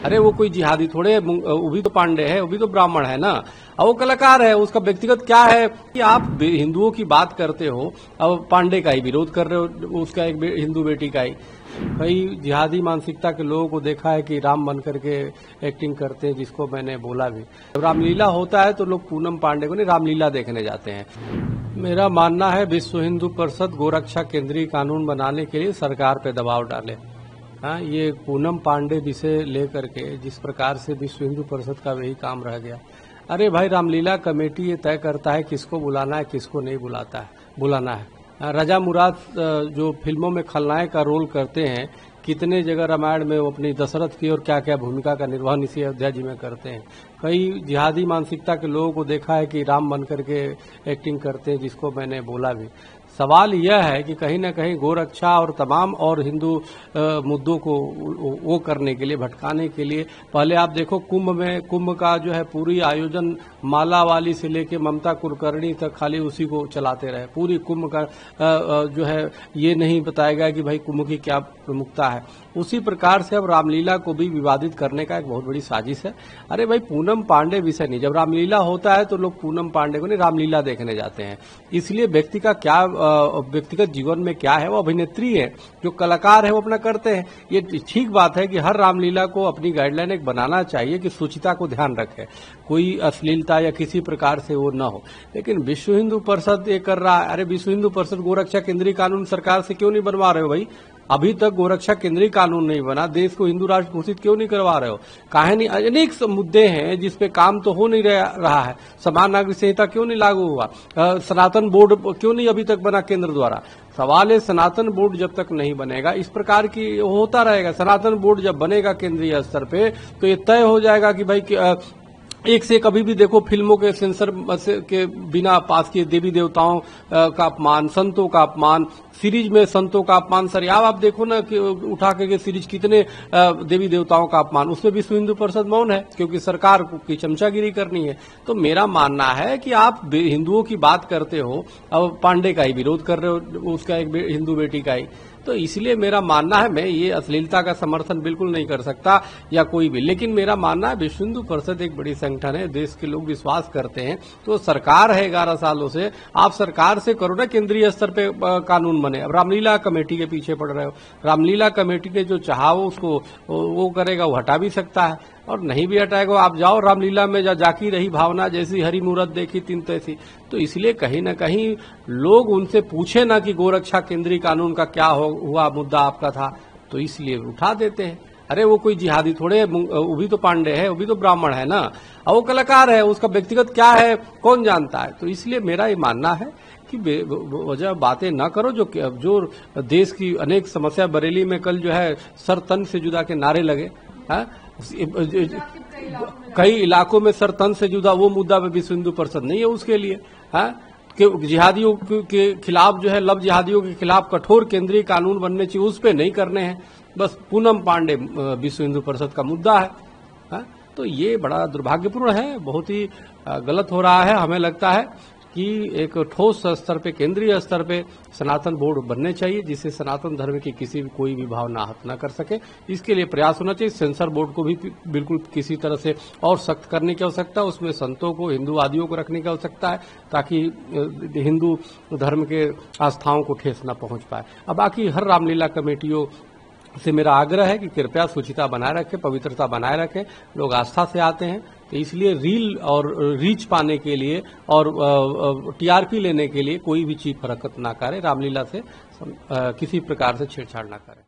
अरे वो कोई जिहादी थोड़े है, वो भी तो पांडे है, वो भी तो ब्राह्मण है ना, और वो कलाकार है। उसका व्यक्तिगत क्या है कि आप हिंदुओं की बात करते हो, अब पांडे का ही विरोध कर रहे हो, उसका एक हिंदू बेटी का ही। कई जिहादी मानसिकता के लोगों को देखा है कि राम बन करके एक्टिंग करते हैं, जिसको मैंने बोला भी। जब रामलीला होता है तो लोग पूनम पांडे को नहीं, रामलीला देखने जाते हैं। मेरा मानना है विश्व हिंदू परिषद गोरक्षा केंद्रीय कानून बनाने के लिए सरकार पे दबाव डाले। हाँ, ये पूनम पांडे विषय लेकर के जिस प्रकार से विश्व हिंदू परिषद का वही काम रह गया। अरे भाई, रामलीला कमेटी ये तय करता है किसको बुलाना है, किसको नहीं बुलाना है। रजा मुराद जो फिल्मों में खलनायक का रोल करते हैं, कितने जगह रामायण में वो अपनी दशरथ की और क्या क्या भूमिका का निर्वहन इसी अयोध्या जी में करते हैं। कई जिहादी मानसिकता के लोगों को देखा है कि राम बन करके एक्टिंग करते हैं, जिसको मैंने बोला भी। सवाल यह है कि कहीं ना कहीं गोरक्षा और तमाम और हिंदू मुद्दों को वो करने के लिए, भटकाने के लिए, पहले आप देखो कुंभ का जो है पूरी आयोजन माला वाली से लेके ममता कुलकर्णी तक खाली उसी को चलाते रहे। पूरी कुंभ का जो है ये नहीं बताया गया कि भाई कुंभ की क्या प्रमुखता है। उसी प्रकार से अब रामलीला को भी विवादित करने का एक बहुत बड़ी साजिश है। अरे भाई, पूनम पांडे विषय नहीं, जब रामलीला होता है तो लोग पूनम पांडे को नहीं, रामलीला देखने जाते हैं। इसलिए व्यक्ति का क्या व्यक्तिगत जीवन में क्या है, वो अभिनेत्री है, जो कलाकार है वो अपना करते हैं। ये ठीक बात है कि हर रामलीला को अपनी गाइडलाइन एक बनाना चाहिए कि शुचिता को ध्यान रखे, कोई अश्लीलता या किसी प्रकार से वो न हो। लेकिन विश्व हिंदू परिषद ये कर रहा है। अरे विश्व हिंदू परिषद गोरक्षा केंद्रीय कानून सरकार से क्यों नहीं बनवा रहे हो भाई? अभी तक गोरक्षा केंद्रीय कानून नहीं बना, देश को हिंदू राष्ट्र घोषित क्यों नहीं करवा रहे हो? काहे नहीं? अनेक मुद्दे हैं जिसपे काम तो हो नहीं रहा है। समान नागरिक संहिता क्यों नहीं लागू हुआ? सनातन बोर्ड क्यों नहीं अभी तक बना केंद्र द्वारा? सवाल है, सनातन बोर्ड जब तक नहीं बनेगा, इस प्रकार की होता रहेगा। सनातन बोर्ड जब बनेगा केंद्रीय स्तर पे तो ये तय हो जाएगा कि भाई एक से कभी भी देखो फिल्मों के सेंसर के बिना पास किए देवी देवताओं का अपमान, संतों का अपमान, सीरीज में संतों का अपमान। सर आप देखो ना कि उठा के सीरीज कितने देवी देवताओं का अपमान, उसमें विश्व हिंदू परिषद मौन है क्योंकि सरकार की चमचागिरी करनी है। तो मेरा मानना है कि आप हिंदुओं की बात करते हो, अब पांडे का ही विरोध कर रहे हो, उसका एक हिंदू बेटी का ही। तो इसलिए मेरा मानना है, मैं ये अश्लीलता का समर्थन बिल्कुल नहीं कर सकता या कोई भी, लेकिन मेरा मानना है विश्व हिंदू परिषद एक बड़ी संगठन है, देश के लोग विश्वास करते हैं। तो सरकार है 11 सालों से, आप सरकार से करो ना केंद्रीय स्तर पे कानून बने। अब रामलीला कमेटी के पीछे पड़ रहे हो। रामलीला कमेटी ने जो चाहा वो उसको वो करेगा, वो हटा भी सकता है और नहीं भी हटाएगा। आप जाओ रामलीला में, जाकी रही भावना, जैसी हरी मूरत देखी तिन तैसी। तो इसलिए कहीं ना कहीं लोग उनसे पूछे ना कि गोरक्षा केंद्रीय कानून का क्या हुआ, मुद्दा आपका था, तो इसलिए उठा देते हैं। अरे वो कोई जिहादी थोड़े है, वो भी तो पांडे है, वो भी तो ब्राह्मण है ना, और वो कलाकार है। उसका व्यक्तिगत क्या है कौन जानता है? तो इसलिए मेरा ये मानना है कि वजह बातें ना करो। जो देश की अनेक समस्या, बरेली में कल जो है सर तन से जुदा के नारे लगे, कई इलाकों में सर तन से जुदा, वो मुद्दा पे विश्व हिंदू परिषद नहीं है उसके लिए। कि जिहादियों के खिलाफ जो है, लब जिहादियों के खिलाफ कठोर केंद्रीय कानून बनने चाहिए, उस पे नहीं करने हैं। बस पूनम पांडे विश्व हिंदू परिषद का मुद्दा है। तो ये बड़ा दुर्भाग्यपूर्ण है, बहुत ही गलत हो रहा है। हमें लगता है कि एक ठोस स्तर पे, केंद्रीय स्तर पे सनातन बोर्ड बनने चाहिए, जिससे सनातन धर्म की किसी भी कोई भी भावना आहत न कर सके। इसके लिए प्रयास होना चाहिए। सेंसर बोर्ड को भी बिल्कुल किसी तरह से और सख्त करने की आवश्यकता है। उसमें संतों को, हिंदूवादियों को रखने की आवश्यकता है, ताकि हिंदू धर्म के आस्थाओं को ठेस न पहुंच पाए। अब बाकी हर रामलीला कमेटियों से मेरा आग्रह है कि कृपया शुचिता बनाए रखें, पवित्रता बनाए रखें। लोग आस्था से आते हैं, तो इसलिए रील और रीच पाने के लिए और टीआरपी लेने के लिए कोई भी चीज हरकत ना करे, रामलीला से किसी प्रकार से छेड़छाड़ ना करें।